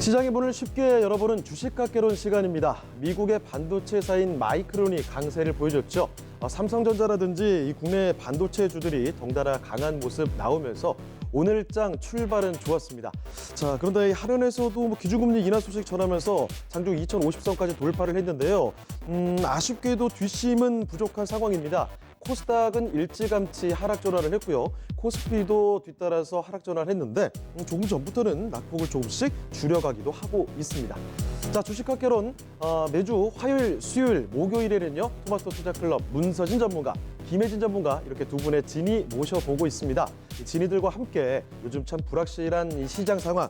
시장의 문을 쉽게 열어보는 주식학개론 시간입니다. 미국의 반도체사인 마이크론이 강세를 보여줬죠. 삼성전자라든지 이 국내 반도체주들이 덩달아 강한 모습 나오면서 오늘장 출발은 좋았습니다. 자, 그런데 한은에서도 기준금리 인하 소식 전하면서 장중 2050선까지 돌파를 했는데요. 아쉽게도 뒷심은 부족한 상황입니다. 코스닥은 일찌감치 하락 전환을 했고요. 코스피도 뒤따라서 하락 전환을 했는데 조금 전부터는 낙폭을 조금씩 줄여가기도 하고 있습니다. 자, 주식학개론 매주 화요일, 수요일, 목요일에는요. 토마토 투자클럽 문서진 전문가, 김혜진 전문가 이렇게 두 분의 진이 모셔보고 있습니다. 이 진이들과 함께 요즘 참 불확실한 이 시장 상황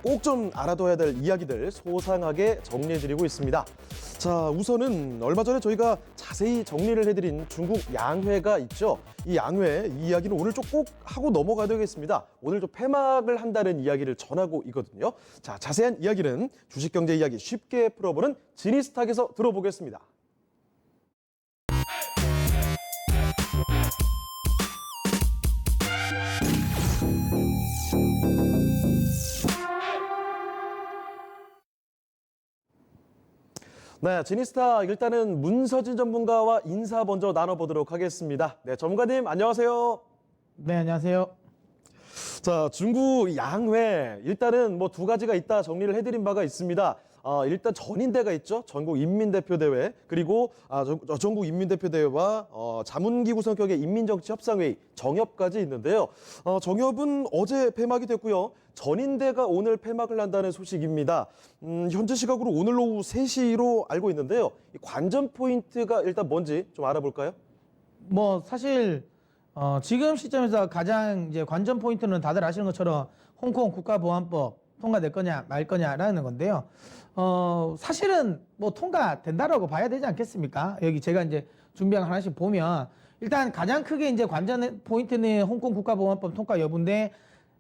꼭 좀 알아둬야 될 이야기들 소상하게 정리해드리고 있습니다. 자, 우선은 얼마 전에 저희가 자세히 정리를 해드린 중국 양회가 있죠. 이 양회 이 이야기는 오늘 좀 꼭 하고 넘어가야 되겠습니다. 오늘 좀 폐막을 한다는 이야기를 전하고 있거든요. 자, 자세한 이야기는 주식경제 이야기 쉽게 풀어보는 지니스탁에서 들어보겠습니다. 네, 지니스타 일단은 문서진 전문가와 인사 먼저 나눠보도록 하겠습니다. 네, 전문가님 안녕하세요. 네, 안녕하세요. 자, 중국 양회 일단은 뭐 두 가지가 있다 정리를 해드린 바가 있습니다. 일단 전인대가 있죠. 전국인민대표대회 그리고 전국인민대표대회와 자문기구 성격의 인민정치협상회의 정협까지 있는데요. 정협은 어제 폐막이 됐고요. 전인대가 오늘 폐막을 한다는 소식입니다. 현재 시각으로 오늘 오후 3시로 알고 있는데요. 이 관전 포인트가 일단 뭔지 좀 알아볼까요? 뭐 사실 지금 시점에서 가장 이제 관전 포인트는 다들 아시는 것처럼 홍콩 국가보안법 통과될 거냐 말 거냐라는 건데요. 사실은 뭐 통과된다라고 봐야 되지 않겠습니까? 여기 제가 이제 준비한 거 하나씩 보면 일단 가장 크게 이제 관전 포인트는 홍콩 국가보안법 통과 여부인데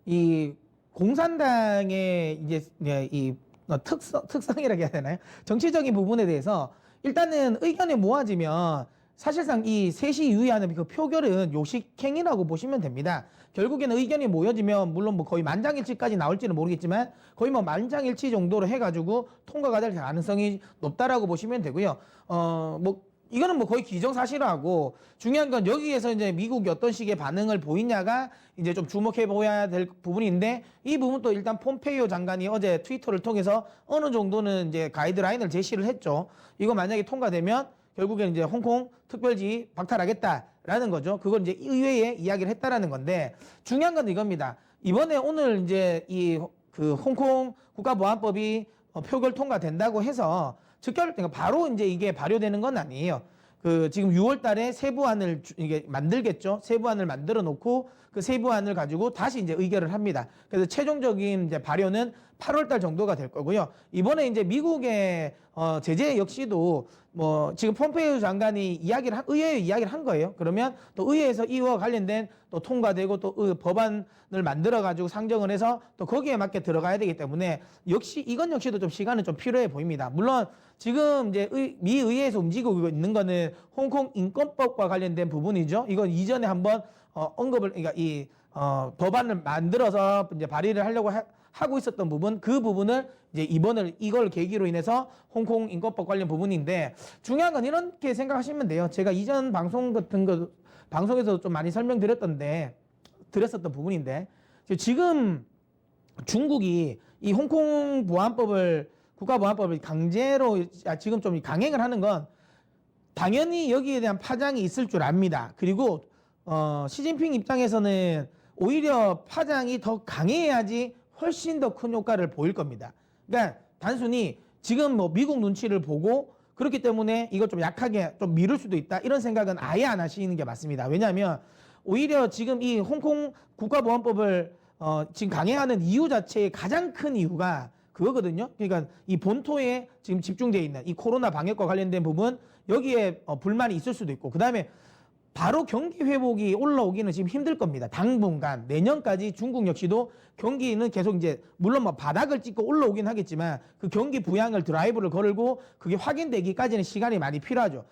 이 공산당의 이제 이 특성이라고 해야 되나요? 정치적인 부분에 대해서 일단은 의견이 모아지면 사실상 이 3시 이후에 하는 그 표결은 요식행위라고 보시면 됩니다. 결국에는 의견이 모여지면 물론 뭐 거의 만장일치까지 나올지는 모르겠지만 거의 뭐 만장일치 정도로 해가지고 통과가 될 가능성이 높다라고 보시면 되고요. 뭐 이거는 뭐 거의 기정사실하고 중요한 건 여기에서 이제 미국이 어떤 식의 반응을 보이냐가 이제 좀 주목해 보아야 될 부분인데 이 부분도 일단 폼페이오 장관이 어제 트위터를 통해서 어느 정도는 이제 가이드라인을 제시를 했죠. 이거 만약에 통과되면 결국엔 이제 홍콩 특별지 박탈하겠다라는 거죠. 그걸 이제 의회에 이야기를 했다라는 건데 중요한 건 이겁니다. 이번에 오늘 이제 이 그 홍콩 국가보안법이 표결 통과된다고 해서 즉결 바로 이제 이게 발효되는 건 아니에요. 그 지금 6월 달에 세부안을 이게 만들겠죠. 세부안을 만들어 놓고 그 세부안을 가지고 다시 이제 의결을 합니다. 그래서 최종적인 이제 발효는 8월 달 정도가 될 거고요. 이번에 이제 미국의 제재 역시도 뭐 지금 폼페이오 장관이 의회에 이야기를 한 거예요. 그러면 또 의회에서 이와 관련된 또 통과되고 또 법안을 만들어 가지고 상정을 해서 또 거기에 맞게 들어가야 되기 때문에 역시 이건 역시도 좀 시간은 좀 필요해 보입니다. 물론 지금 이제 미 의회에서 움직이고 있는 거는 홍콩 인권법과 관련된 부분이죠. 이건 이전에 한번 언급을 그러니까 이 법안을 만들어서 이제 발의를 하려고 하고 있었던 부분, 그 부분을 이제 이걸 계기로 인해서 홍콩 인권법 관련 부분인데 중요한 건 이렇게 생각하시면 돼요. 제가 이전 방송 같은 거 방송에서 좀 많이 드렸었던 부분인데 지금 중국이 이 홍콩 국가보안법을 강제로 지금 좀 강행을 하는 건 당연히 여기에 대한 파장이 있을 줄 압니다. 그리고 시진핑 입장에서는 오히려 파장이 더 강해야지 훨씬 더 큰 효과를 보일 겁니다. 그러니까 단순히 지금 뭐 미국 눈치를 보고 그렇기 때문에 이걸 좀 약하게 좀 미룰 수도 있다 이런 생각은 아예 안 하시는 게 맞습니다. 왜냐하면 오히려 지금 이 홍콩 국가보안법을 지금 강행하는 이유 자체의 가장 큰 이유가 그거거든요. 그러니까 이 본토에 지금 집중되어 있는 이 코로나 방역과 관련된 부분 여기에 불만이 있을 수도 있고 그다음에 바로 경기 회복이 올라오기는 지금 힘들 겁니다. 당분간 내년까지 중국 역시도 경기는 계속 이제 물론 뭐 바닥을 찍고 올라오긴 하겠지만 그 경기 부양을 드라이브를 걸고 그게 확인되기까지는 시간이 많이 필요하죠.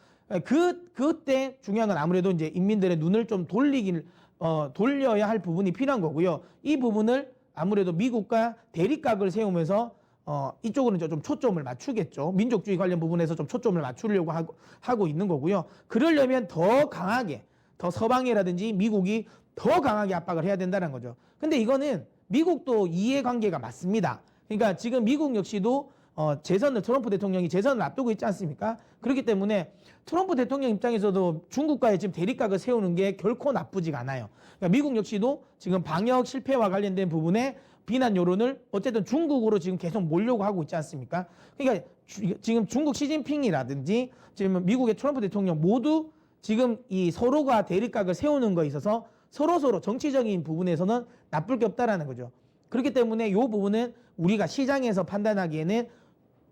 그때 중요한 건 아무래도 이제 인민들의 눈을 좀 돌려야 할 부분이 필요한 거고요. 이 부분을 아무래도 미국과 대립각을 세우면서 이쪽으로 이제 좀 초점을 맞추겠죠. 민족주의 관련 부분에서 좀 초점을 맞추려고 하고 있는 거고요. 그러려면 더 강하게, 더 서방이라든지 미국이 더 강하게 압박을 해야 된다는 거죠. 근데 이거는 미국도 이해관계가 맞습니다. 그러니까 지금 미국 역시도 트럼프 대통령이 재선을 앞두고 있지 않습니까? 그렇기 때문에 트럼프 대통령 입장에서도 중국과의 지금 대립각을 세우는 게 결코 나쁘지가 않아요. 그러니까 미국 역시도 지금 방역 실패와 관련된 부분에 비난 여론을 어쨌든 중국으로 지금 계속 몰려고 하고 있지 않습니까? 그러니까 지금 중국 시진핑이라든지 지금 미국의 트럼프 대통령 모두 지금 이 서로가 대립각을 세우는 거에 있어서 서로 정치적인 부분에서는 나쁠 게 없다라는 거죠. 그렇기 때문에 이 부분은 우리가 시장에서 판단하기에는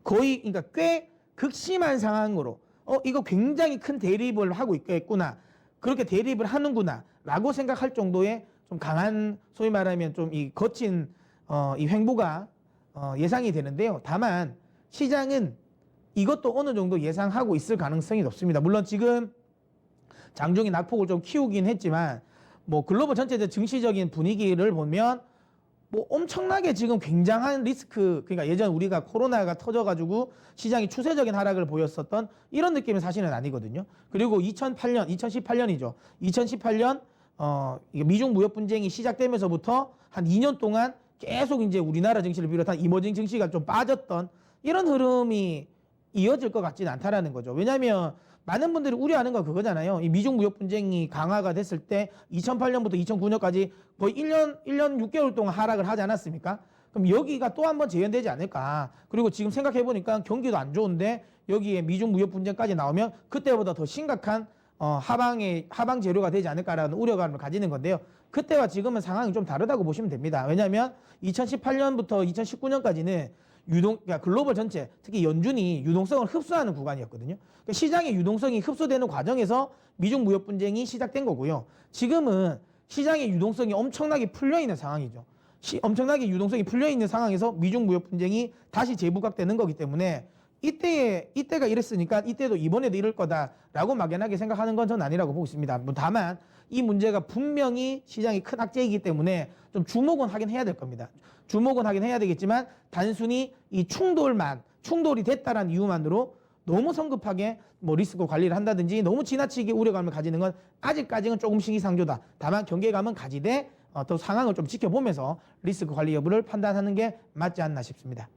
거의 그러니까 꽤 극심한 상황으로 이거 굉장히 큰 대립을 하고 있겠구나. 그렇게 대립을 하는구나라고 생각할 정도의 좀 강한 소위 말하면 좀 이 거친 이 횡보가 예상이 되는데요. 다만 시장은 이것도 어느 정도 예상하고 있을 가능성이 높습니다. 물론 지금 장중에 낙폭을 좀 키우긴 했지만 뭐 글로벌 전체적 증시적인 분위기를 보면 뭐 엄청나게 지금 굉장한 리스크, 그러니까 예전 우리가 코로나가 터져가지고 시장이 추세적인 하락을 보였었던 이런 느낌은 사실은 아니거든요. 그리고 2018년이죠. 2018년 미중 무역 분쟁이 시작되면서부터 한 2년 동안 계속 이제 우리나라 증시를 비롯한 이머징 증시가 좀 빠졌던 이런 흐름이 이어질 것 같지는 않다라는 거죠. 왜냐하면 많은 분들이 우려하는 건 그거잖아요. 이 미중 무역 분쟁이 강화가 됐을 때 2008년부터 2009년까지 거의 1년 6개월 동안 하락을 하지 않았습니까? 그럼 여기가 또 한 번 재현되지 않을까. 그리고 지금 생각해보니까 경기도 안 좋은데 여기에 미중 무역 분쟁까지 나오면 그때보다 더 심각한 하방 재료가 되지 않을까라는 우려감을 가지는 건데요. 그때와 지금은 상황이 좀 다르다고 보시면 됩니다. 왜냐하면 2018년부터 2019년까지는 그러니까 글로벌 전체, 특히 연준이 유동성을 흡수하는 구간이었거든요. 그러니까 시장의 유동성이 흡수되는 과정에서 미중 무역 분쟁이 시작된 거고요. 지금은 시장의 유동성이 엄청나게 풀려 있는 상황이죠. 엄청나게 유동성이 풀려 있는 상황에서 미중 무역 분쟁이 다시 재부각되는 거기 때문에 이때가 이랬으니까 이때도 이번에도 이럴 거다라고 막연하게 생각하는 건 전 아니라고 보고 있습니다. 다만 이 문제가 분명히 시장이 큰 악재이기 때문에 좀 주목은 하긴 해야 될 겁니다. 주목은 하긴 해야 되겠지만 단순히 이 충돌이 됐다라는 이유만으로 너무 성급하게 뭐 리스크 관리를 한다든지 너무 지나치게 우려감을 가지는 건 아직까지는 조금 시기상조다. 다만 경계감은 가지되 또 상황을 좀 지켜보면서 리스크 관리 여부를 판단하는 게 맞지 않나 싶습니다.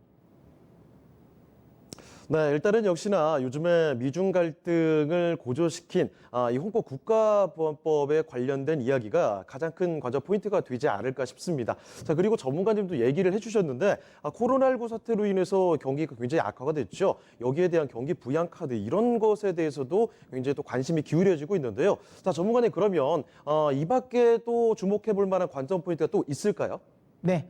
네, 일단은 역시나 요즘에 미중 갈등을 고조시킨 이 홍콩 국가보안법에 관련된 이야기가 가장 큰 관전 포인트가 되지 않을까 싶습니다. 자, 그리고 전문가님도 얘기를 해주셨는데 코로나19 사태로 인해서 경기가 굉장히 악화가 됐죠. 여기에 대한 경기 부양카드 이런 것에 대해서도 굉장히 또 관심이 기울여지고 있는데요. 자, 전문가님 그러면 이 밖에 또 주목해 볼 만한 관전 포인트가 또 있을까요? 네.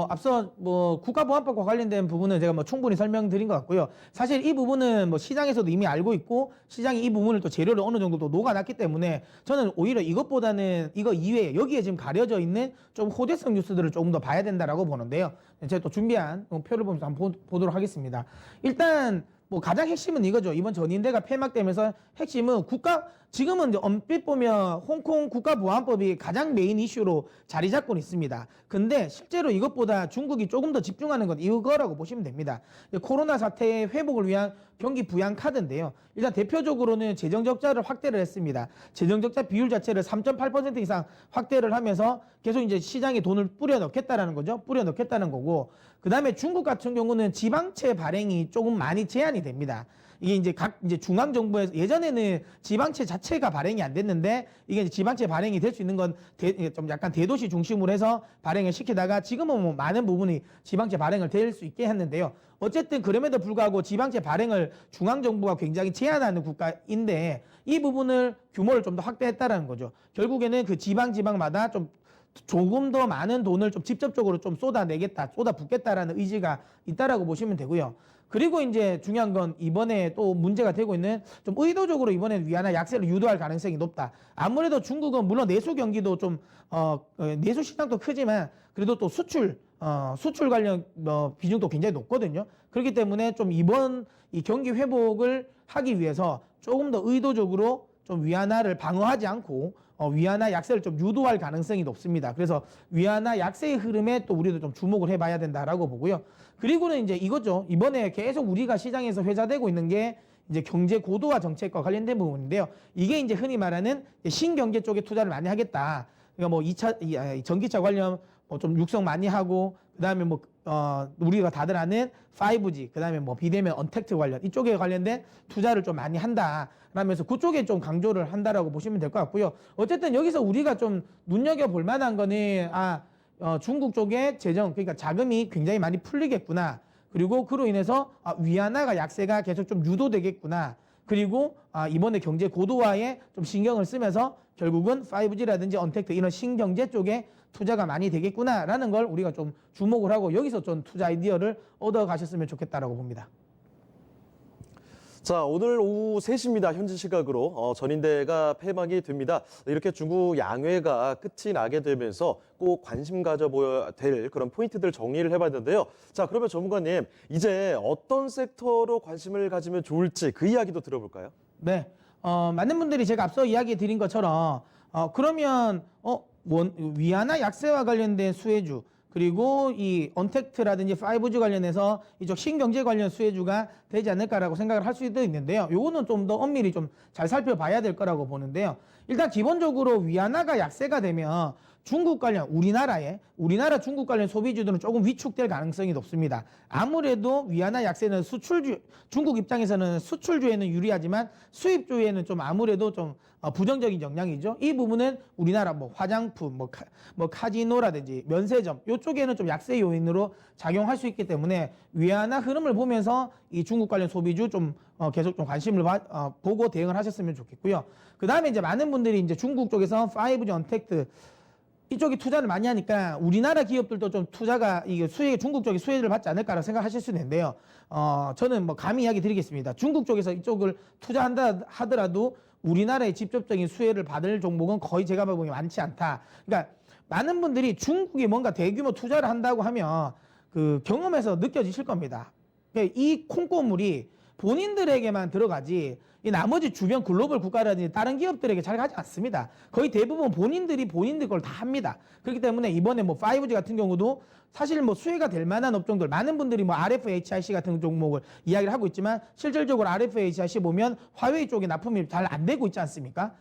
앞서 국가보안법과 관련된 부분은 제가 충분히 설명드린 것 같고요. 사실 이 부분은 시장에서도 이미 알고 있고 시장이 이 부분을 또 재료를 어느 정도 또 녹아놨기 때문에 저는 오히려 이것보다는 이거 이외에 여기에 지금 가려져 있는 좀 호재성 뉴스들을 조금 더 봐야 된다라고 보는데요. 제가 또 준비한 표를 보면서 한번 보도록 하겠습니다. 일단 가장 핵심은 이거죠. 이번 전인대가 폐막되면서 핵심은 지금은 이제 얼핏 보면 홍콩 국가보안법이 가장 메인 이슈로 자리 잡고 있습니다. 근데 실제로 이것보다 중국이 조금 더 집중하는 건 이거라고 보시면 됩니다. 코로나 사태의 회복을 위한 경기 부양 카드인데요. 일단 대표적으로는 재정적자를 확대를 했습니다. 재정적자 비율 자체를 3.8% 이상 확대를 하면서 계속 이제 시장에 돈을 뿌려 넣겠다라는 거죠. 뿌려 넣겠다는 거고. 그 다음에 중국 같은 경우는 지방채 발행이 조금 많이 제한이 됩니다. 이게 이제 중앙 정부에서 예전에는 지방채 자체가 발행이 안 됐는데 이게 이제 지방채 발행이 될 수 있는 건 좀 약간 대도시 중심으로 해서 발행을 시키다가 지금은 많은 부분이 지방채 발행을 될 수 있게 했는데요. 어쨌든 그럼에도 불구하고 지방채 발행을 중앙 정부가 굉장히 제한하는 국가인데 이 부분을 규모를 좀 더 확대했다라는 거죠. 결국에는 그 지방마다 조금 더 많은 돈을 좀 직접적으로 좀 쏟아붓겠다라는 의지가 있다라고 보시면 되고요. 그리고 이제 중요한 건 이번에 또 문제가 되고 있는 좀 의도적으로 이번에 위안화 약세를 유도할 가능성이 높다. 아무래도 중국은 물론 내수 경기도 내수 시장도 크지만 그래도 또 수출 관련 비중도 굉장히 높거든요. 그렇기 때문에 좀 이번 이 경기 회복을 하기 위해서 조금 더 의도적으로 좀 위안화를 방어하지 않고 위안화 약세를 좀 유도할 가능성이 높습니다. 그래서 위안화 약세의 흐름에 또 우리도 좀 주목을 해봐야 된다라고 보고요. 그리고는 이제 이거죠. 이번에 계속 우리가 시장에서 회자되고 있는 게 이제 경제 고도화 정책과 관련된 부분인데요. 이게 이제 흔히 말하는 신경제 쪽에 투자를 많이 하겠다. 그러니까 뭐 전기차 관련 뭐 좀 육성 많이 하고, 그다음에 뭐 우리가 다들 아는 5G, 그다음에 뭐 비대면 언택트 관련 이쪽에 관련된 투자를 좀 많이 한다. 라면서 그쪽에 좀 강조를 한다라고 보시면 될 것 같고요. 어쨌든 여기서 우리가 좀 눈여겨볼 만한 거는 중국 쪽에 재정, 그러니까 자금이 굉장히 많이 풀리겠구나. 그리고 그로 인해서 위안화가 약세가 계속 좀 유도되겠구나. 그리고 이번에 경제 고도화에 좀 신경을 쓰면서 결국은 5G라든지 언택트 이런 신경제 쪽에 투자가 많이 되겠구나라는 걸 우리가 좀 주목을 하고 여기서 좀 투자 아이디어를 얻어 가셨으면 좋겠다라고 봅니다. 자, 오늘 오후 3시입니다. 현지 시각으로 전인대가 폐막이 됩니다. 이렇게 중국 양회가 끝이 나게 되면서 꼭 관심 가져보아야 될 그런 포인트들 정리를 해봤는데요. 자, 그러면 전문가님, 이제 어떤 섹터로 관심을 가지면 좋을지 그 이야기도 들어볼까요? 네, 많은 분들이 제가 앞서 이야기 드린 것처럼 그러면 위안화 약세와 관련된 수혜주, 그리고 이 언택트라든지 5G 관련해서 이쪽 신경제 관련 수혜주가 되지 않을까라고 생각을 할 수도 있는데요. 요거는 좀 더 엄밀히 좀 잘 살펴봐야 될 거라고 보는데요. 일단 기본적으로 위안화가 약세가 되면 중국 관련 우리나라 중국 관련 소비주들은 조금 위축될 가능성이 높습니다. 아무래도 위안화 약세는 중국 입장에서는 수출주에는 유리하지만 수입주에는 좀 아무래도 좀 부정적인 영향이죠. 이 부분은 우리나라 뭐 화장품, 뭐 카지노라든지 면세점 이쪽에는 좀 약세 요인으로 작용할 수 있기 때문에 위안화 흐름을 보면서 이 중국 관련 소비주 좀 계속 좀 관심을 보고 대응을 하셨으면 좋겠고요. 그 다음에 이제 많은 분들이 이제 중국 쪽에서 5G 언택트 이쪽에 투자를 많이 하니까 우리나라 기업들도 좀 투자가 이게 중국 쪽에 수혜를 받지 않을까라고 생각하실 수 있는데요. 저는 뭐 감히 이야기 드리겠습니다. 중국 쪽에서 이쪽을 투자한다 하더라도 우리나라의 직접적인 수혜를 받을 종목은 거의 제가 보기에 많지 않다. 그러니까 많은 분들이 중국에 뭔가 대규모 투자를 한다고 하면 그 경험에서 느껴지실 겁니다. 이 콩고물이 본인들에게만 들어가지 이 나머지 주변 글로벌 국가라든지 다른 기업들에게 잘 가지 않습니다. 거의 대부분 본인들 걸 다 합니다. 그렇기 때문에 이번에 뭐 5G 같은 경우도 사실 뭐 수혜가 될 만한 업종들, 많은 분들이 뭐 RFHIC 같은 종목을 이야기를 하고 있지만 실질적으로 RFHIC 보면 화웨이 쪽에 납품이 잘 안 되고 있지 않습니까?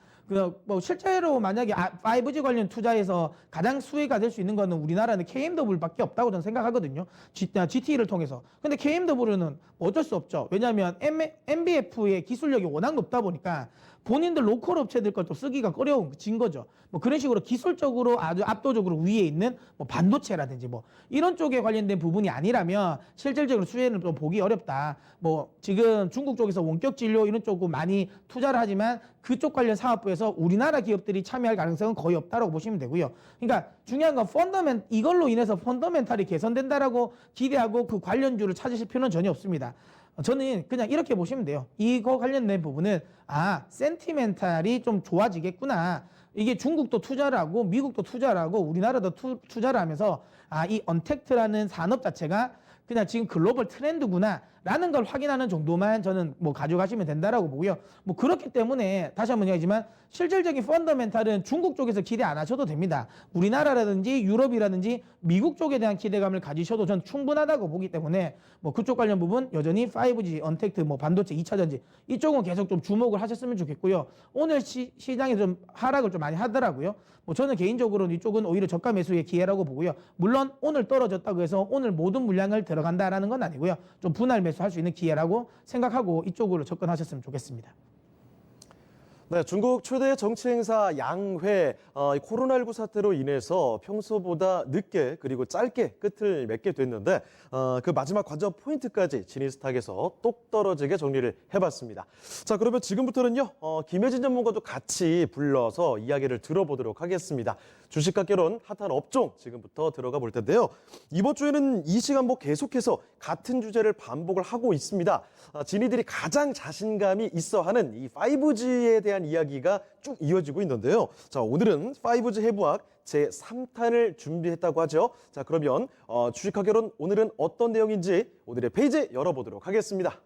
뭐 실제로 만약에 5G 관련 투자에서 가장 수혜가 될 수 있는 거는 우리나라는 KMW밖에 없다고 저는 생각하거든요. GT를 통해서. 근데 KMW는 어쩔 수 없죠. 왜냐하면 MBF의 기술력이 워낙 높다 보니까 본인들 로컬 업체들 걸 또 쓰기가 어려워진 거죠. 뭐 그런 식으로 기술적으로 아주 압도적으로 위에 있는 뭐 반도체라든지 뭐 이런 쪽에 관련된 부분이 아니라면 실질적으로 수혜는 좀 보기 어렵다. 뭐 지금 중국 쪽에서 원격 진료 이런 쪽으로 많이 투자를 하지만 그쪽 관련 사업부에서 우리나라 기업들이 참여할 가능성은 거의 없다라고 보시면 되고요. 그러니까 중요한 건 이걸로 인해서 펀더멘탈이 개선된다라고 기대하고 그 관련주를 찾으실 필요는 전혀 없습니다. 저는 그냥 이렇게 보시면 돼요. 이거 관련된 부분은 센티멘탈이 좀 좋아지겠구나. 이게 중국도 투자를 하고 미국도 투자를 하고 우리나라도 투자를 하면서 이 언택트라는 산업 자체가 그냥 지금 글로벌 트렌드구나 라는 걸 확인하는 정도만 저는 뭐 가져가시면 된다라고 보고요. 뭐 그렇기 때문에 다시 한번 이야기하지만 실질적인 펀더멘탈은 중국 쪽에서 기대 안 하셔도 됩니다. 우리나라라든지 유럽이라든지 미국 쪽에 대한 기대감을 가지셔도 전 충분하다고 보기 때문에 뭐 그쪽 관련 부분 여전히 5G, 언택트, 뭐 반도체, 2차전지 이쪽은 계속 좀 주목을 하셨으면 좋겠고요. 오늘 시장에 좀 하락을 좀 많이 하더라고요. 뭐 저는 개인적으로는 이쪽은 오히려 저가 매수의 기회라고 보고요. 물론 오늘 떨어졌다고 해서 오늘 모든 물량을 들어간다라는 건 아니고요. 좀 분할 매수할 수 있는 기회라고 생각하고 이쪽으로 접근하셨으면 좋겠습니다. 네, 중국 최대 정치 행사 양회, 코로나19 사태로 인해서 평소보다 늦게 그리고 짧게 끝을 맺게 됐는데 그 마지막 관전 포인트까지 지니스탁에서 똑 떨어지게 정리를 해봤습니다. 자, 그러면 지금부터는요, 김혜진 전문가도 같이 불러서 이야기를 들어보도록 하겠습니다. 주식각결혼 핫한 업종 지금부터 들어가 볼 텐데요. 이번 주에는 이 시간목 계속해서 같은 주제를 반복을 하고 있습니다. 지니들이 가장 자신감이 있어 하는 이 5G에 대한 이야기가 쭉 이어지고 있는데요. 자, 오늘은 5G 해부학 제3탄을 준비했다고 하죠. 자, 그러면 주식학개론 오늘은 어떤 내용인지 오늘의 페이지 열어보도록 하겠습니다.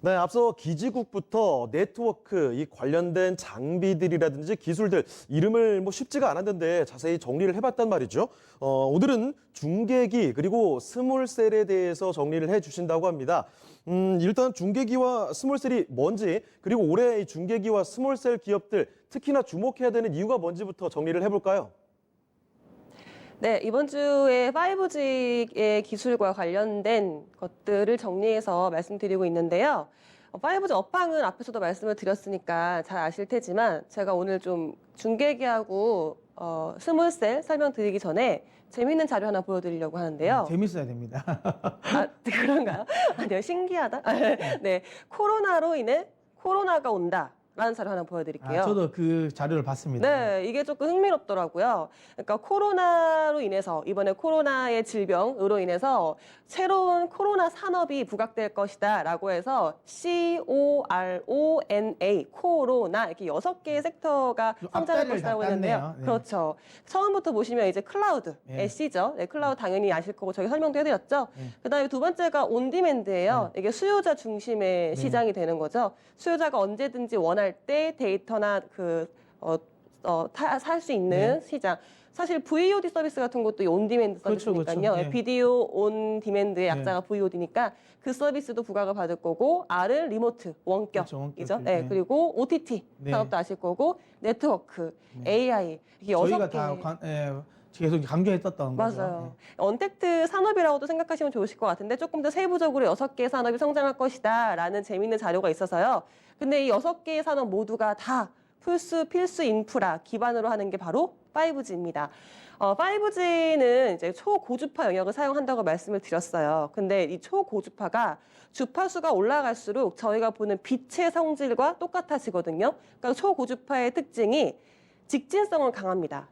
네, 앞서 기지국부터 네트워크, 이 관련된 장비들이라든지 기술들, 이름을 뭐 쉽지가 않았는데 자세히 정리를 해봤단 말이죠. 오늘은 중계기 그리고 스몰셀에 대해서 정리를 해주신다고 합니다. 일단 중계기와 스몰셀이 뭔지, 그리고 올해 이 중계기와 스몰셀 기업들 특히나 주목해야 되는 이유가 뭔지부터 정리를 해볼까요? 네, 이번 주에 5G의 기술과 관련된 것들을 정리해서 말씀드리고 있는데요. 5G 업황은 앞에서도 말씀을 드렸으니까 잘 아실 테지만 제가 오늘 좀 중계기하고 스몰셀 설명드리기 전에 재미있는 자료 하나 보여드리려고 하는데요. 재밌어야 됩니다. 아, 그런가요? 아니요, 신기하다. 네, 코로나로 인해 코로나가 온다. 라는 자료 하나 보여드릴게요. 저도 그 자료를 봤습니다. 네, 이게 조금 흥미롭더라고요. 그러니까 코로나로 인해서, 이번에 코로나의 질병으로 인해서 새로운 코로나 산업이 부각될 것이다 라고 해서 CORONA, 코로나, 이렇게 6개의 섹터가 성장할 앞자리를 것이라고 다 했는데요. 땄네요. 네. 그렇죠. 처음부터 보시면 이제 클라우드, 네. 애쉬죠. 네, 클라우드 당연히 아실 거고 저희 설명도 해드렸죠. 그 다음에 두 번째가 온디맨드예요. 이게 수요자 중심의 시장이 되는 거죠. 수요자가 언제든지 원할 때 데이터나 살 수 있는 시장. 사실 VOD 서비스 같은 것도 온디맨드 그렇죠, 서비스니까요. 그렇죠. 예. 비디오 온 디맨드의 약자가 VOD니까 그 서비스도 부각을 받을 거고, R은 리모트, 그렇죠, 원격이죠. 원격. 네, 네. 그리고 OTT 네. 산업도 아실 거고, 네트워크, AI 이렇게 저희가 6개. 다 계속 강조했었던 거죠. 맞아요. 언택트 산업이라고도 생각하시면 좋으실 것 같은데 조금 더 세부적으로 6개의 산업이 성장할 것이다 라는 재미있는 자료가 있어서요. 근데 이 6개의 산업 모두가 다 필수 인프라 기반으로 하는 게 바로 5G입니다. 5G는 이제 초고주파 영역을 사용한다고 말씀을 드렸어요. 근데 이 초고주파가 주파수가 올라갈수록 저희가 보는 빛의 성질과 똑같아지거든요. 그러니까 초고주파의 특징이 직진성은 강합니다.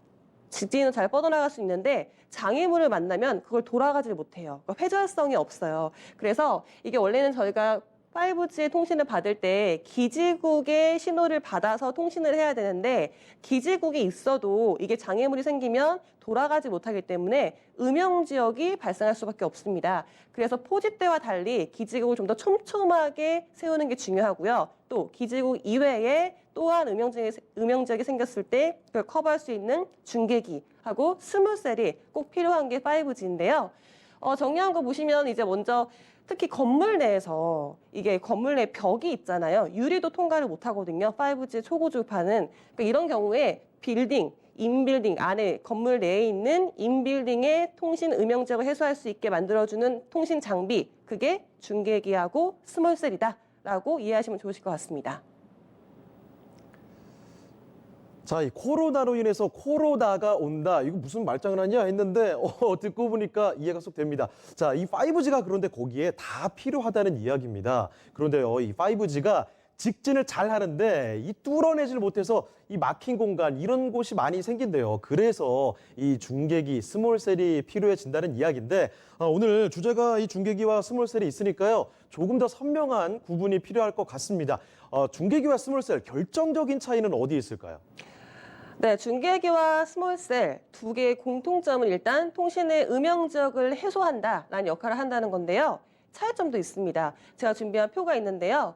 직진은 잘 뻗어나갈 수 있는데 장애물을 만나면 그걸 돌아가질 못해요. 그러니까 회전성이 없어요. 그래서 이게 원래는 저희가 5G 통신을 받을 때 기지국의 신호를 받아서 통신을 해야 되는데 기지국이 있어도 이게 장애물이 생기면 돌아가지 못하기 때문에 음영 지역이 발생할 수밖에 없습니다. 그래서 4G 때와 달리 기지국을 좀 더 촘촘하게 세우는 게 중요하고요. 또 기지국 이외에 또한 음영 지역이 생겼을 때 그걸 커버할 수 있는 중계기하고 스몰셀이 꼭 필요한 게 5G인데요. 정리한 거 보시면 이제 먼저 특히 건물 내에서 이게 건물 내 벽이 있잖아요. 유리도 통과를 못 하거든요. 5G 초고주파는. 그러니까 이런 경우에 빌딩, 인빌딩 안에 건물 내에 있는 인빌딩의 통신 음영 지역을 해소할 수 있게 만들어주는 통신 장비, 그게 중계기하고 스몰셀이다라고 이해하시면 좋으실 것 같습니다. 자, 이 코로나로 인해서 코로나가 온다. 이거 무슨 말장난이야 했는데 듣고 보니까 이해가 쏙 됩니다. 자, 이 5G가 그런데 거기에 다 필요하다는 이야기입니다. 그런데요, 이 5G가 직진을 잘 하는데 이 뚫어내질 못해서 이 막힌 공간 이런 곳이 많이 생긴대요. 그래서 이 중계기, 스몰셀이 필요해진다는 이야기인데 오늘 주제가 이 중계기와 스몰셀이 있으니까요. 조금 더 선명한 구분이 필요할 것 같습니다. 중계기와 스몰셀 결정적인 차이는 어디 있을까요? 네, 중계기와 스몰셀 두 개의 공통점은 일단 통신의 음영 지역을 해소한다라는 역할을 한다는 건데요. 차이점도 있습니다. 제가 준비한 표가 있는데요.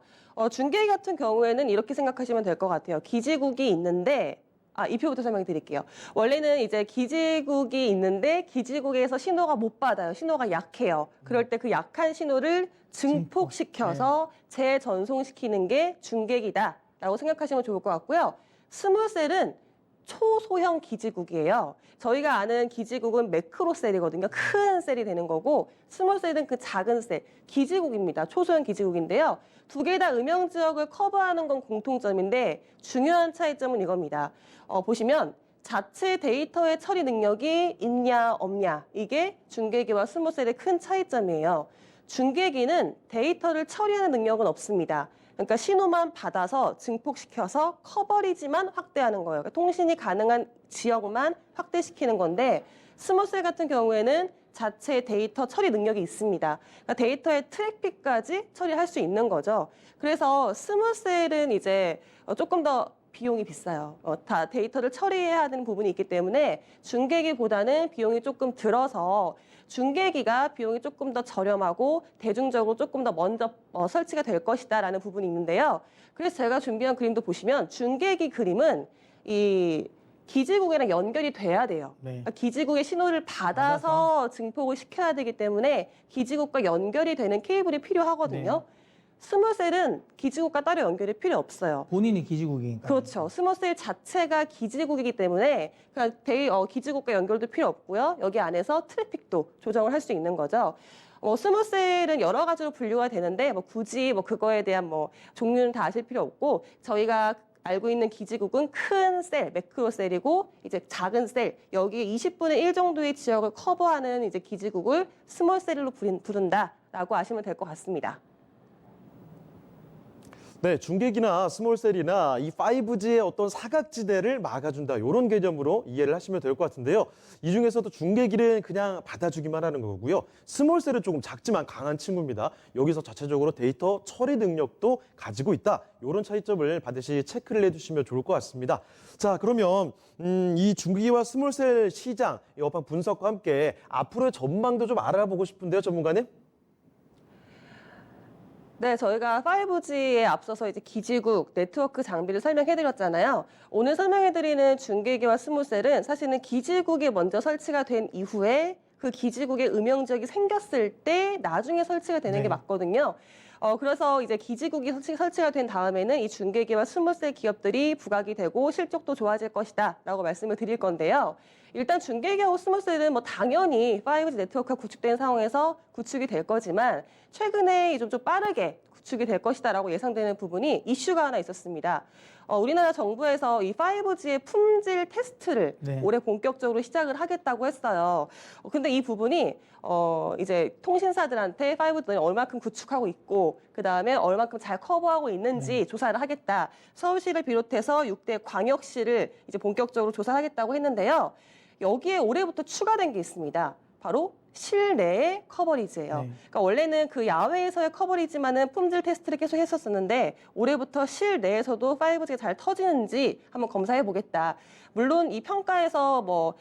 중계기 같은 경우에는 이렇게 생각하시면 될 것 같아요. 기지국이 있는데, 이 표부터 설명해 드릴게요. 원래는 이제 기지국이 있는데 기지국에서 신호가 못 받아요. 신호가 약해요. 그럴 때 그 약한 신호를 증폭시켜서 재전송시키는 게 중계기다라고 생각하시면 좋을 것 같고요. 스몰셀은 초소형 기지국이에요. 저희가 아는 기지국은 매크로셀이거든요. 큰 셀이 되는 거고 스몰셀은 그 작은 셀, 기지국입니다. 초소형 기지국인데요. 두 개 다 음영 지역을 커버하는 건 공통점인데 중요한 차이점은 이겁니다. 보시면 자체 데이터의 처리 능력이 있냐 없냐 이게 중계기와 스몰셀의 큰 차이점이에요. 중계기는 데이터를 처리하는 능력은 없습니다. 그러니까 신호만 받아서 증폭시켜서 커버리지만 확대하는 거예요. 그러니까 통신이 가능한 지역만 확대시키는 건데 스몰셀 같은 경우에는 자체 데이터 처리 능력이 있습니다. 그러니까 데이터의 트래픽까지 처리할 수 있는 거죠. 그래서 스몰셀은 이제 조금 더 비용이 비싸요. 다 데이터를 처리해야 하는 부분이 있기 때문에 중계기보다는 비용이 조금 들어서 중계기가 비용이 조금 더 저렴하고 대중적으로 조금 더 먼저 설치가 될 것이다라는 부분이 있는데요. 그래서 제가 준비한 그림도 보시면 중계기 그림은 이 기지국이랑 연결이 돼야 돼요. 네. 그러니까 기지국의 신호를 받아서 증폭을 시켜야 되기 때문에 기지국과 연결이 되는 케이블이 필요하거든요. 스몰셀은 기지국과 따로 연결이 필요 없어요. 본인이 기지국이니까. 그렇죠. 스몰셀 자체가 기지국이기 때문에 그냥 기지국과 연결도 필요 없고요. 여기 안에서 트래픽도 조정을 할 수 있는 거죠. 스몰셀은 여러 가지로 분류가 되는데 굳이 그거에 대한 종류는 다 아실 필요 없고 저희가 알고 있는 기지국은 큰 셀, 매크로셀이고 이제 작은 셀, 여기에 20분의 1 정도의 지역을 커버하는 이제 기지국을 스몰셀로 부른다라고 아시면 될 것 같습니다. 네, 중계기나 스몰셀이나 이 5G의 어떤 사각지대를 막아준다 이런 개념으로 이해를 하시면 될 것 같은데요. 이 중에서도 중계기는 그냥 받아주기만 하는 거고요. 스몰셀은 조금 작지만 강한 친구입니다. 여기서 자체적으로 데이터 처리 능력도 가지고 있다. 이런 차이점을 반드시 체크를 해주시면 좋을 것 같습니다. 자, 그러면 이 중계기와 스몰셀 시장 이 업황 분석과 함께 앞으로의 전망도 좀 알아보고 싶은데요, 전문가님? 네, 저희가 5G에 앞서서 이제 기지국, 네트워크 장비를 설명해드렸잖아요. 오늘 설명해드리는 중계기와 스몰셀은 사실은 기지국이 먼저 설치가 된 이후에 그 기지국에 음영지역이 생겼을 때 나중에 설치가 되는 게 맞거든요. 그래서 이제 기지국이 설치가 된 다음에는 이 중계기와 스몰셀 기업들이 부각이 되고 실적도 좋아질 것이다 라고 말씀을 드릴 건데요. 일단 중계기하고 스몰셀은 당연히 5G 네트워크가 구축된 상황에서 구축이 될 거지만 최근에 좀 빠르게 구축이 될 것이다라고 예상되는 부분이 이슈가 하나 있었습니다. 우리나라 정부에서 이 5G의 품질 테스트를 올해 본격적으로 시작을 하겠다고 했어요. 근데 이 부분이 이제 통신사들한테 5G는 얼마큼 구축하고 있고 그다음에 얼마큼 잘 커버하고 있는지 조사를 하겠다. 서울시를 비롯해서 6대 광역시를 이제 본격적으로 조사하겠다고 했는데요. 여기에 올해부터 추가된 게 있습니다. 바로 실내의 커버리지예요. 그러니까 원래는 그 야외에서의 커버리지만은 품질 테스트를 계속 했었었는데 올해부터 실내에서도 5G가 잘 터지는지 한번 검사해 보겠다. 물론 이 평가에서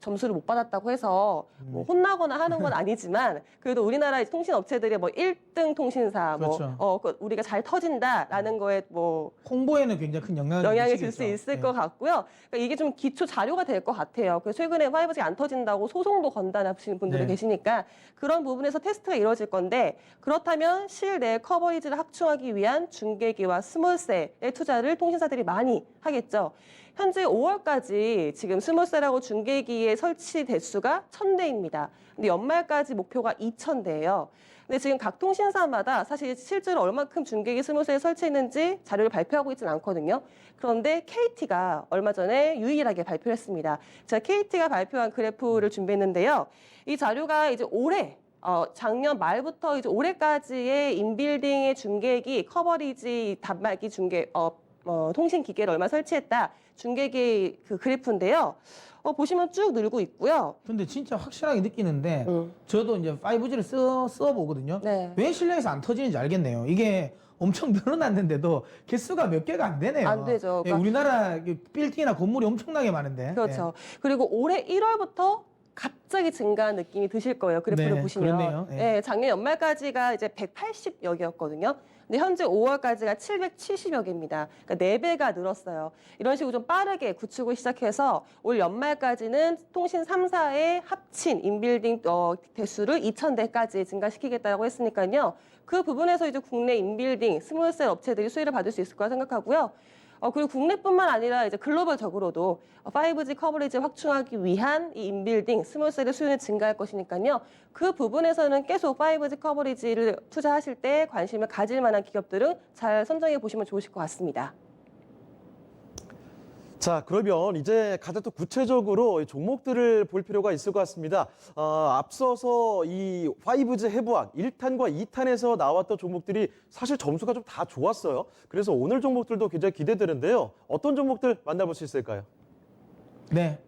점수를 못 받았다고 해서 혼나거나 하는 건 아니지만 그래도 우리나라 통신 업체들이 1등 통신사 그렇죠. 우리가 잘 터진다라는 거에 홍보에는 굉장히 큰 영향을 줄 수 있을 것 같고요. 그러니까 이게 좀 기초 자료가 될 것 같아요. 그래서 최근에 5G가 안 터진다고 소송도 건단하시는 분들이 계시니까 그런 부분에서 테스트가 이루어질 건데 그렇다면 실내 커버리지를 확충하기 위한 중계기와 스몰셀의 투자를 통신사들이 많이 하겠죠. 현재 5월까지 지금 스몰셀하고 중계기의 설치 대수가 1,000대입니다. 근데 연말까지 목표가 2,000대예요. 근데 지금 각 통신사마다 사실 실제로 얼마큼 중계기 스몰셀 설치했는지 자료를 발표하고 있지는 않거든요. 그런데 KT가 얼마 전에 유일하게 발표를 했습니다. 제가 KT가 발표한 그래프를 준비했는데요. 이 자료가 이제 올해 작년 말부터 이제 올해까지의 인빌딩의 중계기 커버리지 단말기 중계 통신 기계를 얼마 설치했다. 중계기 그 그래프인데요. 보시면 쭉 늘고 있고요. 근데 진짜 확실하게 느끼는데 저도 이제 5G를 써보거든요. 네. 왜 실내에서 안 터지는지 알겠네요. 이게 엄청 늘어났는데도 개수가 몇 개가 안 되네요. 안 되죠. 예, 우리나라 빌딩이나 건물이 엄청나게 많은데. 그렇죠. 그리고 올해 1월부터 갑자기 증가한 느낌이 드실 거예요. 그래프를 보시면. 그렇네요. 네, 작년 연말까지가 이제 180여 개였거든요. 근데 현재 5월까지가 770여 개입니다. 그러니까 4배가 늘었어요. 이런 식으로 좀 빠르게 구축을 시작해서 올 연말까지는 통신 3사의 합친 인빌딩 대수를 2,000대까지 증가시키겠다고 했으니까요. 그 부분에서 이제 국내 인빌딩 스몰셀 업체들이 수혜를 받을 수 있을 거라 생각하고요. 그리고 국내뿐만 아니라 이제 글로벌적으로도 5G 커버리지 확충하기 위한 이 인빌딩 스몰셀의 수요는 증가할 것이니까요. 그 부분에서는 계속 5G 커버리지를 투자하실 때 관심을 가질 만한 기업들은 잘 선정해 보시면 좋으실 것 같습니다. 자, 그러면 이제 가장 또 구체적으로 이 종목들을 볼 필요가 있을 것 같습니다. 앞서서 이 5G 해부학 1탄과 2탄에서 나왔던 종목들이 사실 점수가 좀 다 좋았어요. 그래서 오늘 종목들도 굉장히 기대되는데요. 어떤 종목들 만나볼 수 있을까요? 네,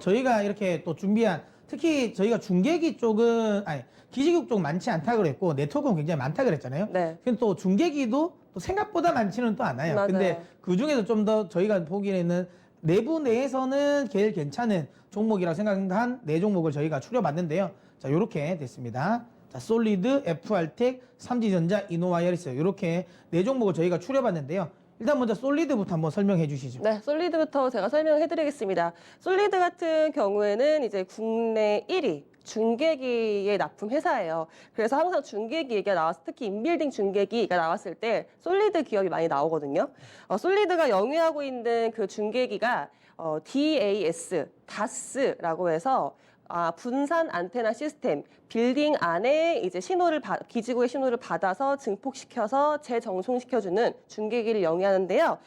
저희가 이렇게 또 준비한 특히 저희가 중계기 쪽은 아니 기지국 쪽 많지 않다 그랬고 네트워크는 굉장히 많다 그랬잖아요. 네. 근데 또 중계기도 또 생각보다 많지는 또 않아요. 맞아요. 근데 그 중에서 좀 더 저희가 보기에는 내부 내에서는 제일 괜찮은 종목이라고 생각한 네 종목을 저희가 추려봤는데요. 자, 요렇게 됐습니다. 자, 솔리드, FR텍, 삼지전자, 이노와이어리스 이렇게 네 종목을 저희가 추려봤는데요. 일단 먼저 솔리드부터 한번 설명해 주시죠. 네, 솔리드부터 제가 설명해 드리겠습니다. 솔리드 같은 경우에는 이제 국내 1위 중계기의 납품 회사예요. 그래서 항상 중계기 얘기가 나왔을 때, 특히 인빌딩 중계기가 나왔을 때 솔리드 기업이 많이 나오거든요. 솔리드가 영위하고 있는 그 중계기가 DAS라고 해서 분산 안테나 시스템, 빌딩 안에 이제 기지국의 신호를 받아서 증폭시켜서 재정송시켜주는 중계기를 영위하는데요.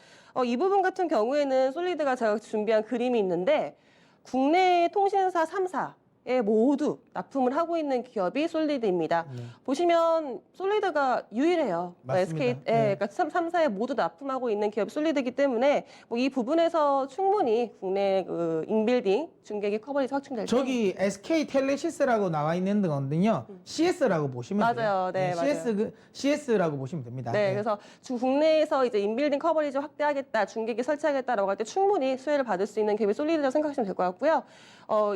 이 부분 같은 경우에는 솔리드가 제가 준비한 그림이 있는데 국내 통신사 3사에 모두 납품을 하고 있는 기업이 솔리드입니다. 보시면 솔리드가 유일해요. 맞습니다. SK, 그러니까 3사에 모두 납품하고 있는 기업이 솔리드이기 때문에 이 부분에서 충분히 국내 그 인빌딩 중계기 커버리지 확충될 때 저기 SK 텔레시스라고 나와 있는 거거든요. CS라고 보시면 돼요. 맞아요. 네, 맞아요. CS라고 보시면 됩니다. 네, 그래서 국내에서 이제 인빌딩 커버리지 확대하겠다, 중계기 설치하겠다라고 할 때 충분히 수혜를 받을 수 있는 기업이 솔리드라고 생각하시면 될 것 같고요.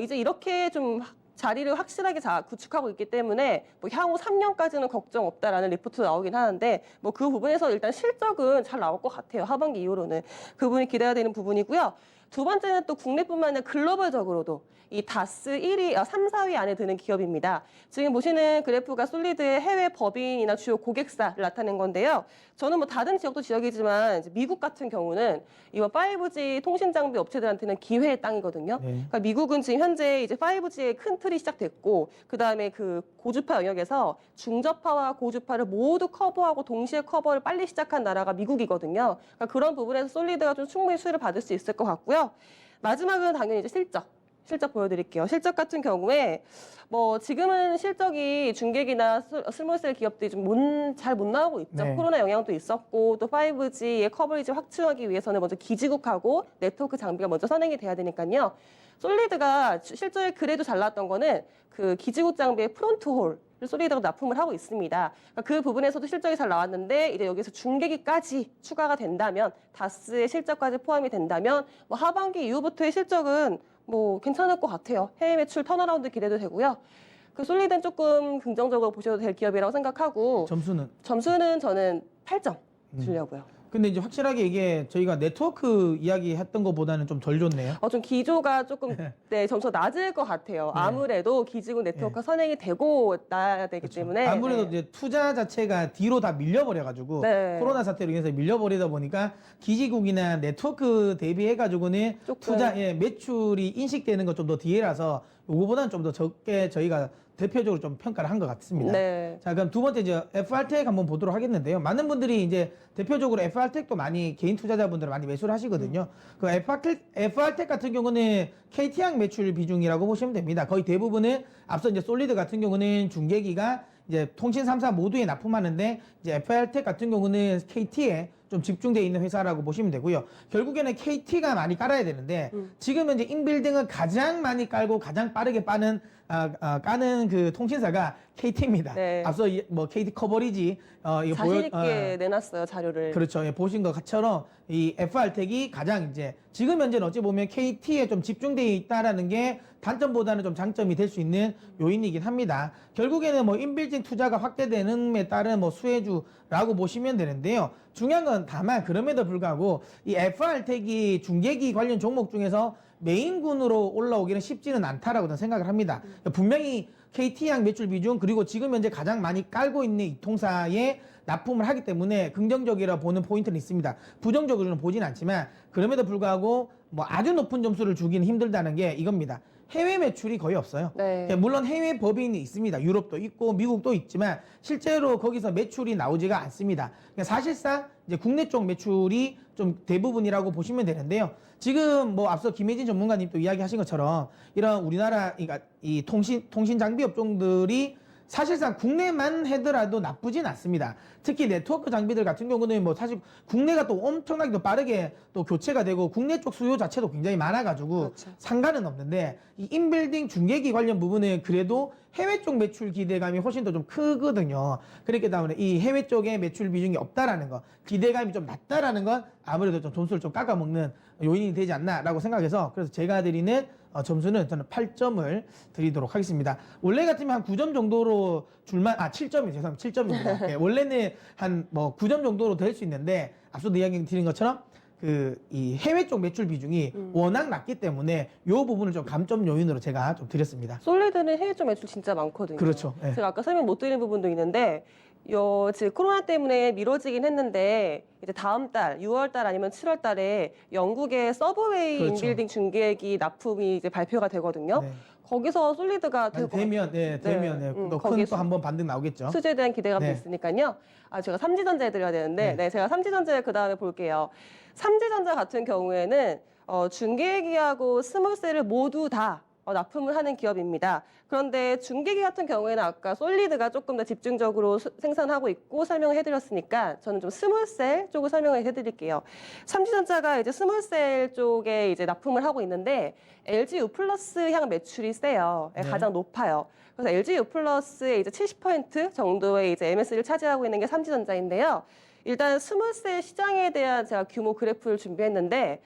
이제 이렇게 좀 자리를 확실하게 구축하고 있기 때문에 향후 3년까지는 걱정 없다라는 리포트도 나오긴 하는데 그 부분에서 일단 실적은 잘 나올 것 같아요. 하반기 이후로는 그 부분이 기대가 되는 부분이고요. 두 번째는 또 국내뿐만 아니라 글로벌적으로도 이 다스 1위, 3, 4위 안에 드는 기업입니다. 지금 보시는 그래프가 솔리드의 해외 법인이나 주요 고객사를 나타낸 건데요. 저는 다른 지역도 지역이지만 이제 미국 같은 경우는 이번 5G 통신 장비 업체들한테는 기회의 땅이거든요. 네. 그러니까 미국은 지금 현재 이제 5G의 큰 틀이 시작됐고, 그 다음에 그 고주파 영역에서 중저파와 고주파를 모두 커버하고 동시에 커버를 빨리 시작한 나라가 미국이거든요. 그러니까 그런 부분에서 솔리드가 좀 충분히 수혜를 받을 수 있을 것 같고요. 마지막은 당연히 이제 실적 보여드릴게요. 실적 같은 경우에 지금은 실적이 중계기나 스몰셀 기업들이 좀 잘 못 나오고 있죠. 네. 코로나 영향도 있었고 또 5G의 커버리지 확충하기 위해서는 먼저 기지국하고 네트워크 장비가 먼저 선행이 돼야 되니까요. 솔리드가 실적이 그래도 잘 나왔던 거는 그 기지국 장비의 프론트홀 솔리드가 납품을 하고 있습니다. 그러니까 그 부분에서도 실적이 잘 나왔는데 이제 여기서 중계기까지 추가가 된다면 다스의 실적까지 포함이 된다면 하반기 이후부터의 실적은 괜찮을 것 같아요. 해외 매출 턴어라운드 기대도 되고요. 그 솔리드는 조금 긍정적으로 보셔도 될 기업이라고 생각하고 점수는 저는 8점 주려고요. 근데 이제 확실하게 이게 저희가 네트워크 이야기 했던 것보다는 좀 덜 좋네요. 좀 기조가 조금 점수가 낮을 것 같아요. 아무래도 기지국 네트워크가 선행이 되고 나야 되기 때문에 아무래도 이제 투자 자체가 뒤로 다 밀려버려가지고 네. 코로나 사태로 인해서 밀려버리다 보니까 기지국이나 네트워크 대비해가지고는 조금. 투자 매출이 인식되는 것 좀 더 뒤에라서 요거보다는 좀 더 적게 저희가 대표적으로 좀 평가를 한 것 같습니다. 네. 자, 그럼 두 번째 이제 FR텍 한번 보도록 하겠는데요. 많은 분들이 이제 대표적으로 FR텍도 많이 개인 투자자분들 많이 매수를 하시거든요. 그 FR텍 같은 경우는 KT항 매출 비중이라고 보시면 됩니다. 거의 대부분은 앞서 이제 솔리드 같은 경우는 중계기가 이제 통신 3사 모두에 납품하는데 이제 FR텍 같은 경우는 KT에 좀 집중되어 있는 회사라고 보시면 되고요. 결국에는 KT가 많이 깔아야 되는데 지금 현재 인빌딩을 가장 많이 깔고 가장 빠르게 까는 그 통신사가 KT입니다. 네. 앞서 KT 커버리지 이거 자신 있게 내놨어요, 자료를. 그렇죠. 보신 것처럼 이 FR텍이 가장 이제 지금 현재는 어찌 보면 KT에 좀 집중되어 있다라는 게 단점보다는 좀 장점이 될 수 있는 요인이긴 합니다. 결국에는 인빌딩 투자가 확대되는 데 따른 수혜주라고 보시면 되는데요. 중요한 건 다만 그럼에도 불구하고 이 FR텍이 중계기 관련 종목 중에서 메인군으로 올라오기는 쉽지는 않다라고 저는 생각을 합니다. 분명히 KT항 매출 비중 그리고 지금 현재 가장 많이 깔고 있는 이 통사에 납품을 하기 때문에 긍정적이라 보는 포인트는 있습니다. 부정적으로는 보진 않지만 그럼에도 불구하고 아주 높은 점수를 주기는 힘들다는 게 이겁니다. 해외 매출이 거의 없어요. 네. 물론 해외 법인이 있습니다. 유럽도 있고 미국도 있지만 실제로 거기서 매출이 나오지가 않습니다. 사실상 이제 국내 쪽 매출이 좀 대부분이라고 보시면 되는데요. 지금 앞서 김혜진 전문가님도 이야기하신 것처럼 이런 우리나라 그러니까 이 통신 장비 업종들이 사실상 국내만 하더라도 나쁘진 않습니다. 특히 네트워크 장비들 같은 경우는 뭐 사실 국내가 또 엄청나게 또 빠르게 또 교체가 되고 국내 쪽 수요 자체도 굉장히 많아가지고 그렇죠. 상관은 없는데 이 인빌딩 중계기 관련 부분은 그래도 해외 쪽 매출 기대감이 훨씬 더 좀 크거든요. 그렇기 때문에 이 해외 쪽에 매출 비중이 없다라는 거, 기대감이 좀 낮다라는 건 아무래도 좀 점수를 좀 깎아먹는 요인이 되지 않나라고 생각해서 그래서 제가 드리는 점수는 저는 8점을 드리도록 하겠습니다. 원래 같으면 한 9점 정도로 줄만, 7점이죠. 죄송합니다. 7점입니다. 예, 원래는 한 뭐 9점 정도로 될 수 있는데 앞서도 이야기 드린 것처럼 이 해외 쪽 매출 비중이 워낙 낮기 때문에 이 부분을 좀 감점 요인으로 제가 좀 드렸습니다. 솔리드는 해외 쪽 매출 진짜 많거든요. 그렇죠. 예. 제가 아까 설명 못 드린 부분도 있는데 지금 코로나 때문에 미뤄지긴 했는데 이제 다음 달 6월 달 아니면 7월 달에 영국의 서브웨이 그렇죠. 인빌딩 중계기 납품이 이제 발표가 되거든요. 네. 거기서 솔리드가 아니, 되면 더 큰 거기서 또 한번 반등 나오겠죠. 수주에 대한 기대감도 네. 있으니까요. 제가 삼지전자 해드려야 되는데, 네. 제가 삼지전자 그 다음에 볼게요. 삼지전자 같은 경우에는 중계기하고 스몰셀을 모두 다 납품을 하는 기업입니다. 그런데 중계기 같은 경우에는 아까 솔리드가 조금 더 집중적으로 생산하고 있고 설명을 해드렸으니까 저는 좀 스몰셀 쪽을 설명을 해드릴게요. 삼지전자가 이제 스몰셀 쪽에 이제 납품을 하고 있는데 LG U 플러스 향 매출이 세요. 네. 가장 높아요. 그래서 LG U 플러스의 이제 70% 정도의 이제 MS를 차지하고 있는 게 삼지전자인데요. 일단 스몰셀 시장에 대한 제가 규모 그래프를 준비했는데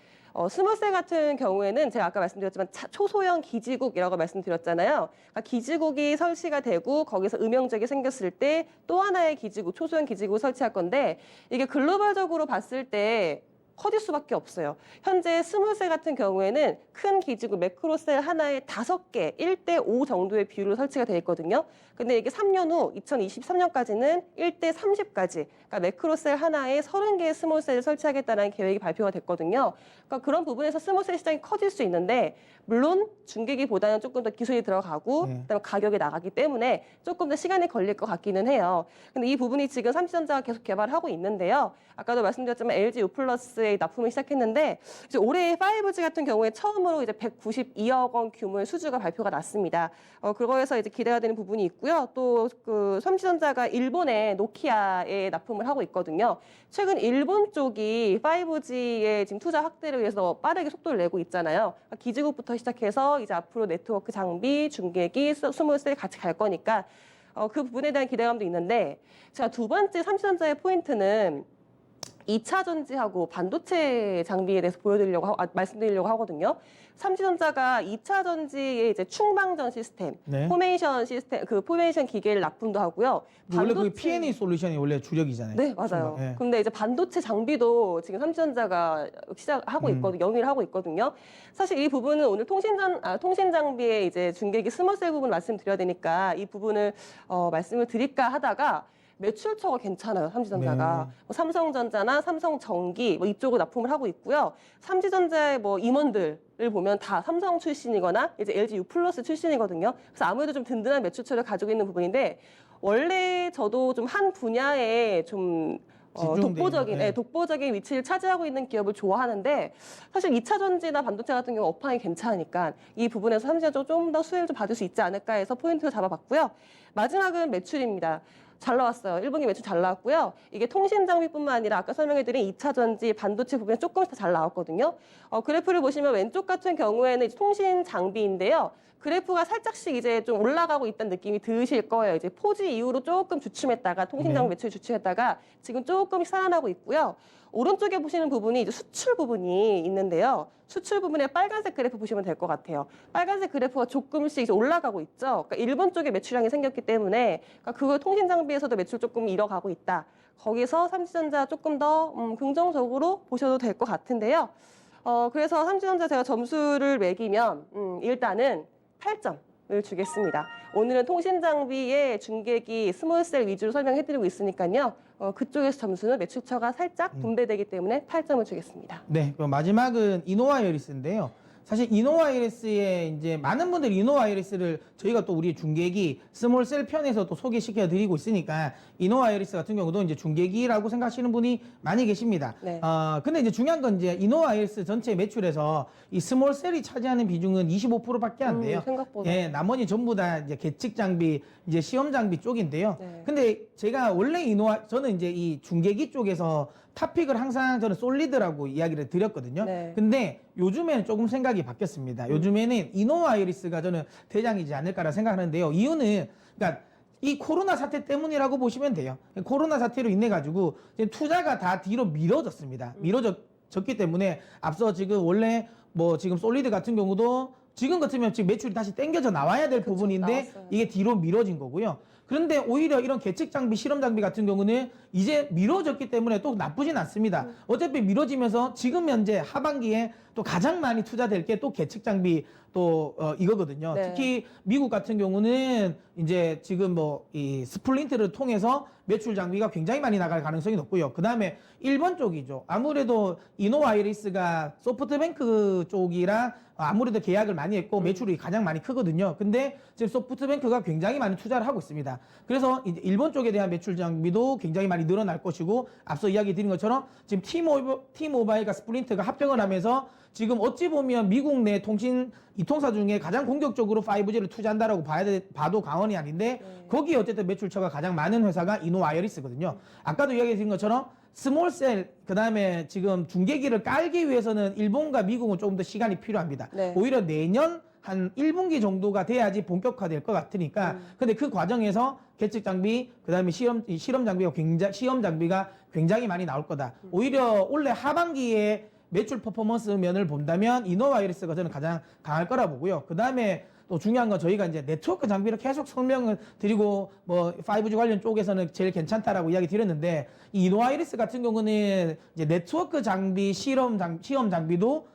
스몰셀 같은 경우에는 제가 아까 말씀드렸지만 초소형 기지국이라고 말씀드렸잖아요. 그러니까 기지국이 설치가 되고 거기서 음영적이 생겼을 때 또 하나의 기지국, 초소형 기지국을 설치할 건데 이게 글로벌적으로 봤을 때 커질 수밖에 없어요. 현재 스몰셀 같은 경우에는 큰 기지국 매크로셀 하나에 5개, 1대5 정도의 비율로 설치가 되어 있거든요. 근데 이게 3년 후 2023년까지는 1대30까지, 그러니까 매크로셀 하나에 30개의 스몰셀을 설치하겠다는 계획이 발표가 됐거든요. 그러니까 그런 부분에서 스몰셀 시장이 커질 수 있는데 물론 중계기보다는 조금 더 기술이 들어가고 그다음에 가격이 나가기 때문에 조금 더 시간이 걸릴 것 같기는 해요. 근데 이 부분이 지금 삼지전자가 계속 개발하고 있는데요. 아까도 말씀드렸지만 LG U 플러스의 납품을 시작했는데 이제 올해 5G 같은 경우에 처음으로 이제 192억 원 규모의 수주가 발표가 났습니다. 그거에서 이제 기대가 되는 부분이 있고요. 또 그 삼지전자가 일본의 노키아에 납품을 하고 있거든요. 최근 일본 쪽이 5G의 지금 투자 확대를 위해서 빠르게 속도를 내고 있잖아요. 그러니까 기지국부터 시작해서 이제 앞으로 네트워크 장비, 중계기, 스몰셀 같이 갈 거니까 그 부분에 대한 기대감도 있는데 제가 두 번째 삼지전자의 포인트는 2차 전지하고 반도체 장비에 대해서 말씀드리려고 하거든요. 삼지전자가 2차 전지의 이제 충방전 시스템, 네. 포메이션 시스템, 그 포메이션 기계를 납품도 하고요. 원래 그 P&E 솔루션이 원래 주력이잖아요. 네, 맞아요. 예. 근데 이제 반도체 장비도 지금 삼지전자가 시작하고 있거든요. 영위를 하고 있거든요. 사실 이 부분은 오늘 통신 장비의 이제 중계기 스몰셀 부분 말씀드려야 되니까 이 부분을 말씀을 드릴까 하다가 매출처가 괜찮아요, 삼지전자가. 네. 뭐 삼성전자나 삼성전기 이쪽으로 납품을 하고 있고요. 삼지전자의 임원들을 보면 다 삼성 출신이거나 이제 LG U 플러스 출신이거든요. 그래서 아무래도 좀 든든한 매출처를 가지고 있는 부분인데 원래 저도 좀 한 분야에 좀 독보적인 위치를 차지하고 있는 기업을 좋아하는데 사실 2차 전지나 반도체 같은 경우 업황이 괜찮으니까 이 부분에서 삼지전자가 좀 더 수혜를 좀 받을 수 있지 않을까 해서 포인트를 잡아봤고요. 마지막은 매출입니다. 잘 나왔어요. 1분기 매출 잘 나왔고요. 이게 통신 장비뿐만 아니라 아까 설명해드린 2차 전지, 반도체 부분에 조금씩 더 잘 나왔거든요. 그래프를 보시면 왼쪽 같은 경우에는 이제 통신 장비인데요. 그래프가 살짝씩 이제 좀 올라가고 있다는 느낌이 드실 거예요. 이제 포지 이후로 조금 주춤했다가 통신 장비 매출이 주춤했다가 지금 조금씩 살아나고 있고요. 오른쪽에 보시는 부분이 이제 수출 부분이 있는데요. 수출 부분에 빨간색 그래프 보시면 될 것 같아요. 빨간색 그래프가 조금씩 이제 올라가고 있죠. 그러니까 일본 쪽에 매출량이 생겼기 때문에 그러니까 그걸 통신 장비에서도 매출 조금 잃어가고 있다. 거기서 삼지전자 조금 더 긍정적으로 보셔도 될 것 같은데요. 그래서 삼지전자 제가 점수를 매기면 일단은 8점을 주겠습니다. 오늘은 통신 장비의 중계기 스몰셀 위주로 설명해드리고 있으니까요. 그쪽에서 점수는 매출처가 살짝 분배되기 때문에 8점을 주겠습니다. 네, 그럼 마지막은 이노와 여리스인데요. 사실 이노와이러스의 이제 많은 분들이 이노와이러스를 저희가 또 우리 중계기 스몰셀 편에서 또 소개시켜 드리고 있으니까 이노와이러스 같은 경우도 이제 중계기라고 생각하시는 분이 많이 계십니다. 네. 근데 이제 중요한 건 이제 이노와이러스 전체 매출에서 이 스몰셀이 차지하는 비중은 25%밖에 안 돼요. 생각보다. 예, 나머지 전부 다 이제 계측 장비, 이제 시험 장비 쪽인데요. 네. 근데 제가 원래 저는 이제 이 중계기 쪽에서 탑픽을 항상 저는 솔리드라고 이야기를 드렸거든요. 네. 근데 요즘에는 조금 생각이 바뀌었습니다. 요즘에는 이노와이러스가 저는 대장이지 않을까라 생각하는데요. 이유는 그러니까 이 코로나 사태 때문이라고 보시면 돼요. 코로나 사태로 인해 가지고 투자가 다 뒤로 미뤄졌습니다. 미뤄졌기 때문에 앞서 지금 원래 뭐 지금 솔리드 같은 경우도 지금 같으면 지금 매출이 다시 땡겨져 나와야 될 그쵸, 부분인데 나왔어요. 이게 뒤로 미뤄진 거고요. 그런데 오히려 이런 계측 장비, 실험 장비 같은 경우는 이제 미뤄졌기 때문에 또 나쁘진 않습니다. 어차피 미뤄지면서 지금 현재 하반기에 또 가장 많이 투자될 게 또 계측 장비 또 이거거든요. 네. 특히 미국 같은 경우는 이제 지금 뭐 이 스플린트를 통해서 매출 장비가 굉장히 많이 나갈 가능성이 높고요. 그 다음에 일본 쪽이죠. 아무래도 이노와이러스가 소프트뱅크 쪽이랑 아무래도 계약을 많이 했고 매출이 가장 많이 크거든요. 근데 지금 소프트뱅크가 굉장히 많이 투자를 하고 있습니다. 그래서 이제 일본 쪽에 대한 매출 장비도 굉장히 많이 늘어날 것이고 앞서 이야기 드린 것처럼 지금 T모바일과 스프린트가 합병을 하면서 지금 어찌 보면 미국 내 통신 이통사 중에 가장 공격적으로 5G를 투자한다라고 봐도 과언이 아닌데 거기에 어쨌든 매출처가 가장 많은 회사가 이노와이러스거든요. 아까도 이야기 드린 것처럼 스몰셀 그다음에 지금 중계기를 깔기 위해서는 일본과 미국은 조금 더 시간이 필요합니다. 네. 오히려 내년 한 1분기 정도가 돼야지 본격화될 것 같으니까 근데 그 과정에서 계측 장비 그다음에 시험 장비가 굉장히 많이 나올 거다. 오히려 올해 하반기에 매출 퍼포먼스 면을 본다면 이노와이러스가 저는 가장 강할 거라 보고요. 그다음에 또 중요한 건 저희가 이제 네트워크 장비를 계속 설명을 드리고 뭐 5G 관련 쪽에서는 제일 괜찮다라고 이야기 드렸는데 이 이노와이러스 같은 경우는 이제 네트워크 장비 시험 장비도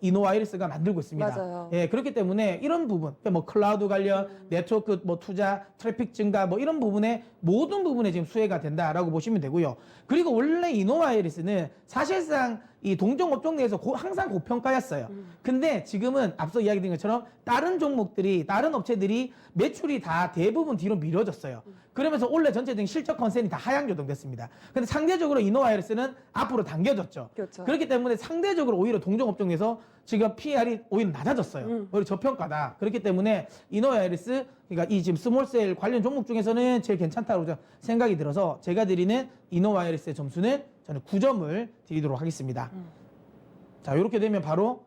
이노와이러스가 만들고 있습니다. 맞아요. 예, 그렇기 때문에 이런 부분, 뭐 클라우드 관련, 네트워크 뭐 투자, 트래픽 증가 뭐 이런 부분에 모든 부분에 지금 수혜가 된다라고 보시면 되고요. 그리고 원래 이노와이러스는 사실상 이 동종 업종 내에서 항상 고평가였어요. 근데 지금은 앞서 이야기 드린 것처럼 다른 종목들이, 다른 업체들이 매출이 다 대부분 뒤로 미뤄졌어요. 그러면서 올해 전체적인 실적 컨센이 다 하향 조정됐습니다. 근데 상대적으로 이노와이러스는 앞으로 당겨졌죠. 그렇죠. 그렇기 때문에 상대적으로 오히려 동종 업종에서 지금 PR이 오히려 낮아졌어요. 오히려 저평가다. 그렇기 때문에 이노와이러스, 그러니까 이 지금 스몰셀 관련 종목 중에서는 제일 괜찮다고 생각이 들어서 제가 드리는 이노와이러스의 점수는 저는 9점을 드리도록 하겠습니다. 자, 이렇게 되면 바로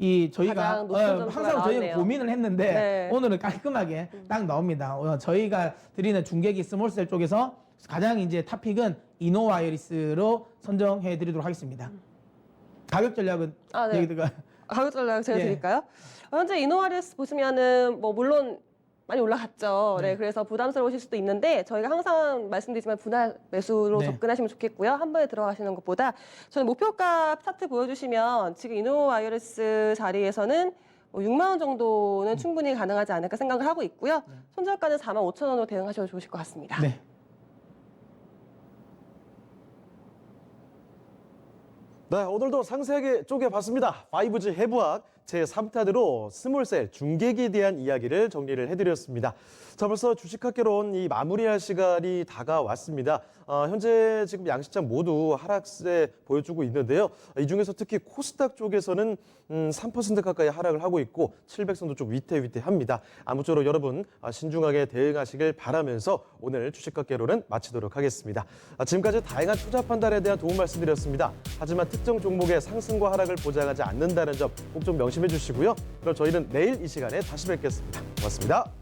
이 저희가 가장 높은 점수가 항상 저희가 나왔네요. 고민을 했는데 네. 오늘은 깔끔하게 딱 나옵니다. 저희가 드리는 중계기 스몰셀 쪽에서 가장 이제 탑픽은 이노와이러스로 선정해 드리도록 하겠습니다. 가격 전략은 네. 얘기가 가격 전략 제가 예. 드릴까요? 현재 이노와이러스 보시면은 뭐 물론 많이 올라갔죠. 네, 그래서 부담스러우실 수도 있는데 저희가 항상 말씀드리지만 분할 매수로 네. 접근하시면 좋겠고요. 한 번에 들어가시는 것보다 저는 목표가 차트 보여주시면 지금 이노와이러스 자리에서는 6만 원 정도는 충분히 가능하지 않을까 생각을 하고 있고요. 손절가는 4만 5천 원으로 대응하셔도 좋으실 것 같습니다. 네. 네, 오늘도 상세하게 쪼개봤습니다. 5G 해부학 제3탄으로 스몰셀 중계기에 대한 이야기를 정리를 해드렸습니다. 자, 벌써 주식학개론 이 마무리할 시간이 다가왔습니다. 현재 지금 양시장 모두 하락세 보여주고 있는데요. 이 중에서 특히 코스닥 쪽에서는 3% 가까이 하락을 하고 있고 700선도 좀 위태위태합니다. 아무쪼록 여러분 신중하게 대응하시길 바라면서 오늘 주식학개론은 마치도록 하겠습니다. 지금까지 다양한 투자 판단에 대한 도움 말씀드렸습니다. 하지만 특정 종목의 상승과 하락을 보장하지 않는다는 점 꼭 좀 명심해 주시고요. 그럼 저희는 내일 이 시간에 다시 뵙겠습니다. 고맙습니다.